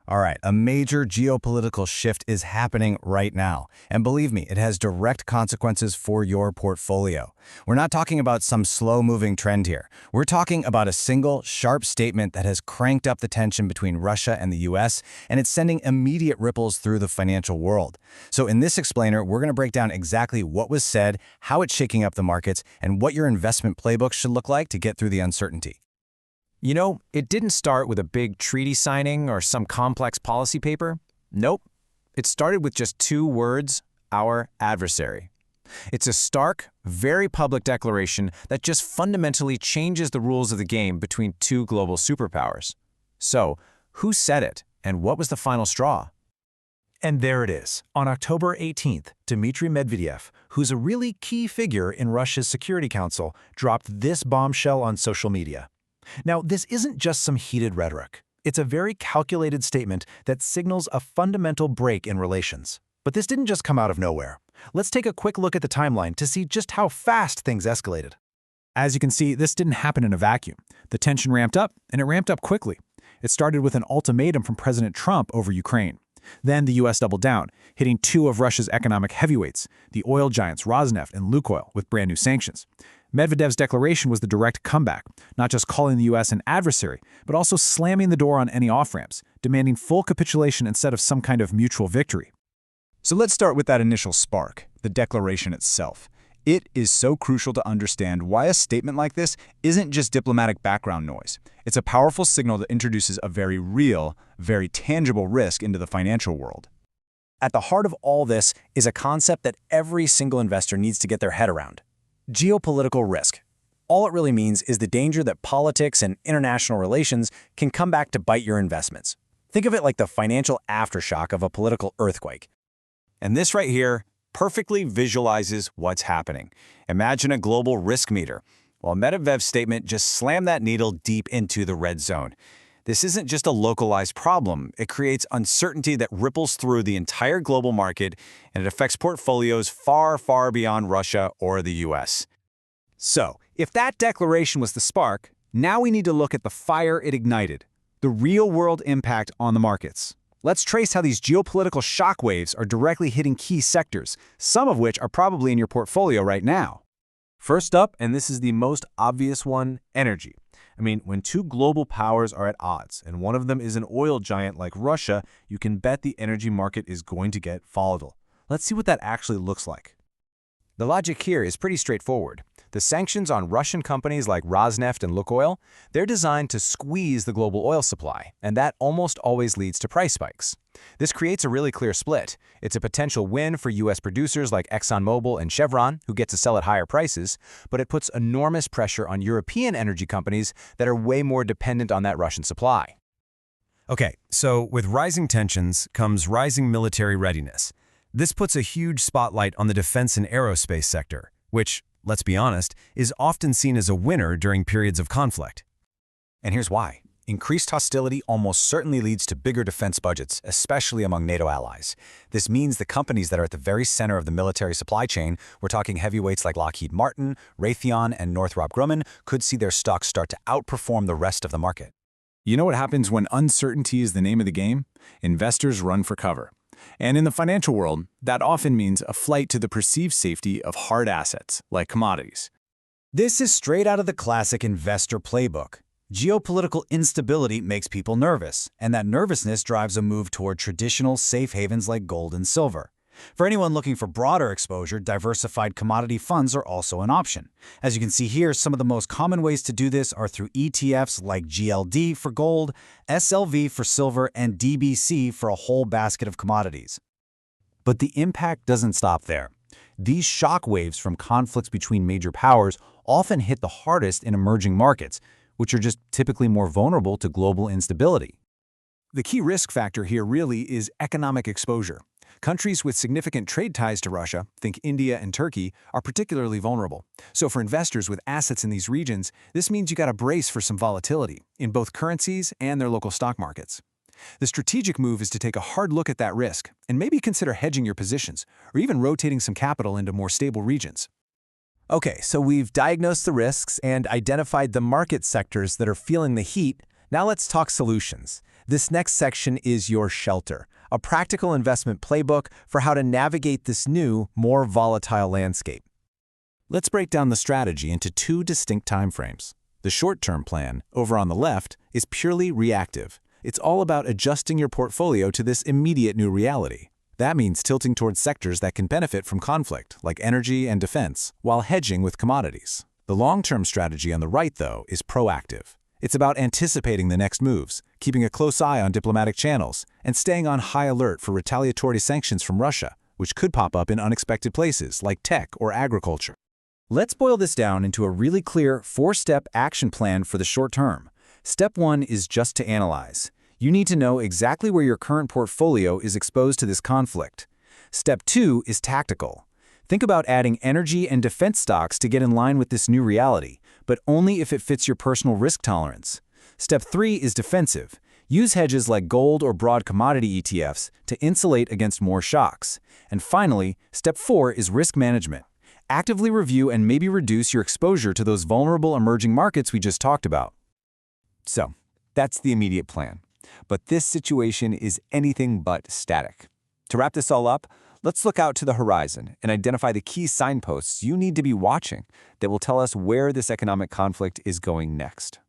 All right, a major geopolitical shift is happening right now. And believe me, it has direct consequences for your portfolio. We're not talking about some slow-moving trend here. We're talking about a single, sharp statement that has cranked up the tension between Russia and the US, and it's sending immediate ripples through the financial world. So in this explainer, we're going to break down exactly what was said, how it's shaking up the markets, and what your investment playbook should look like to get through the uncertainty. You know, it didn't start with a big treaty signing or some complex policy paper. Nope. It started with just two words, our adversary. It's a stark, very public declaration that just fundamentally changes the rules of the game between two global superpowers. So, who said it, and what was the final straw? And there it is. On October 18th, Dmitry Medvedev, who's a really key figure in Russia's Security Council, dropped this bombshell on social media. Now, this isn't just some heated rhetoric. It's a very calculated statement that signals a fundamental break in relations. But this didn't just come out of nowhere. Let's take a quick look at the timeline to see just how fast things escalated. As you can see, this didn't happen in a vacuum. The tension ramped up, and it ramped up quickly. It started with an ultimatum from President Trump over Ukraine. Then the U.S. doubled down, hitting two of Russia's economic heavyweights, the oil giants Rosneft and Lukoil, with brand new sanctions. Medvedev's declaration was the direct comeback, not just calling the U.S. an adversary, but also slamming the door on any off-ramps, demanding full capitulation instead of some kind of mutual victory. So let's start with that initial spark, the declaration itself. It is so crucial to understand why a statement like this isn't just diplomatic background noise. It's a powerful signal that introduces a very real, very tangible risk into the financial world. At the heart of all this is a concept that every single investor needs to get their head around. Geopolitical risk. All it really means is the danger that politics and international relations can come back to bite your investments. Think of it like the financial aftershock of a political earthquake. And this right here perfectly visualizes what's happening. Imagine a global risk meter. Well, Medvedev's statement just slammed that needle deep into the red zone. This isn't just a localized problem. It creates uncertainty that ripples through the entire global market, and it affects portfolios far, far beyond Russia or the US. So, if that declaration was the spark, now we need to look at the fire it ignited, the real-world impact on the markets. Let's trace how these geopolitical shockwaves are directly hitting key sectors, some of which are probably in your portfolio right now. First up, and this is the most obvious one, energy. I mean, when two global powers are at odds, and one of them is an oil giant like Russia, you can bet the energy market is going to get volatile. Let's see what that actually looks like. The logic here is pretty straightforward. The sanctions on Russian companies like Rosneft and Lukoil, they're designed to squeeze the global oil supply, and that almost always leads to price spikes. This creates a really clear split. It's a potential win for U.S. producers like ExxonMobil and Chevron, who get to sell at higher prices, but it puts enormous pressure on European energy companies that are way more dependent on that Russian supply. Okay, so with rising tensions comes rising military readiness. This puts a huge spotlight on the defense and aerospace sector, which, let's be honest, is often seen as a winner during periods of conflict. And here's why. Increased hostility almost certainly leads to bigger defense budgets, especially among NATO allies. This means the companies that are at the very center of the military supply chain, we're talking heavyweights like Lockheed Martin, Raytheon, and Northrop Grumman, could see their stocks start to outperform the rest of the market. You know what happens when uncertainty is the name of the game? Investors run for cover. And in the financial world, that often means a flight to the perceived safety of hard assets, like commodities. This is straight out of the classic investor playbook. Geopolitical instability makes people nervous, and that nervousness drives a move toward traditional safe havens like gold and silver. For anyone looking for broader exposure, diversified commodity funds are also an option. As you can see here, some of the most common ways to do this are through ETFs like GLD for gold, SLV for silver, and DBC for a whole basket of commodities. But the impact doesn't stop there. These shock waves from conflicts between major powers often hit the hardest in emerging markets, which are just typically more vulnerable to global instability. The key risk factor here really is economic exposure. Countries with significant trade ties to Russia, think India and Turkey, are particularly vulnerable. So for investors with assets in these regions, this means you got to brace for some volatility in both currencies and their local stock markets. The strategic move is to take a hard look at that risk and maybe consider hedging your positions or even rotating some capital into more stable regions. Okay, so we've diagnosed the risks and identified the market sectors that are feeling the heat. Now let's talk solutions. This next section is your shelter, a practical investment playbook for how to navigate this new, more volatile landscape. Let's break down the strategy into two distinct timeframes. The short-term plan, over on the left, is purely reactive. It's all about adjusting your portfolio to this immediate new reality. That means tilting towards sectors that can benefit from conflict, like energy and defense, while hedging with commodities. The long-term strategy on the right, though, is proactive. It's about anticipating the next moves, keeping a close eye on diplomatic channels, and staying on high alert for retaliatory sanctions from Russia, which could pop up in unexpected places like tech or agriculture. Let's boil this down into a really clear 4-step action plan for the short term. Step 1 is just to analyze. You need to know exactly where your current portfolio is exposed to this conflict. Step 2 is tactical. Think about adding energy and defense stocks to get in line with this new reality, but only if it fits your personal risk tolerance. Step 3 is defensive. Use hedges like gold or broad commodity ETFs to insulate against more shocks. And finally, Step 4 is risk management. Actively review and maybe reduce your exposure to those vulnerable emerging markets we just talked about. So, that's the immediate plan. But this situation is anything but static. To wrap this all up, let's look out to the horizon and identify the key signposts you need to be watching that will tell us where this economic conflict is going next.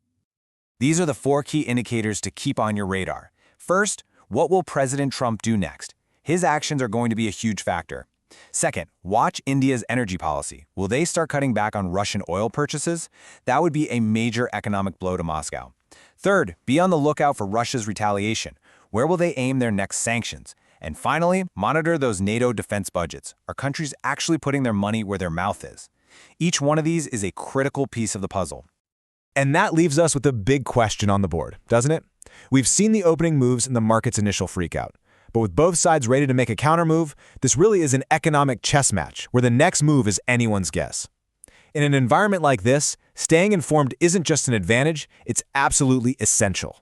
These are the 4 key indicators to keep on your radar. First, what will President Trump do next? His actions are going to be a huge factor. Second, watch India's energy policy. Will they start cutting back on Russian oil purchases? That would be a major economic blow to Moscow. Third, be on the lookout for Russia's retaliation. Where will they aim their next sanctions? And finally, monitor those NATO defense budgets. Are countries actually putting their money where their mouth is? Each one of these is a critical piece of the puzzle. And that leaves us with a big question on the board, doesn't it? We've seen the opening moves and the market's initial freakout. But with both sides ready to make a countermove, this really is an economic chess match where the next move is anyone's guess. In an environment like this, staying informed isn't just an advantage, it's absolutely essential.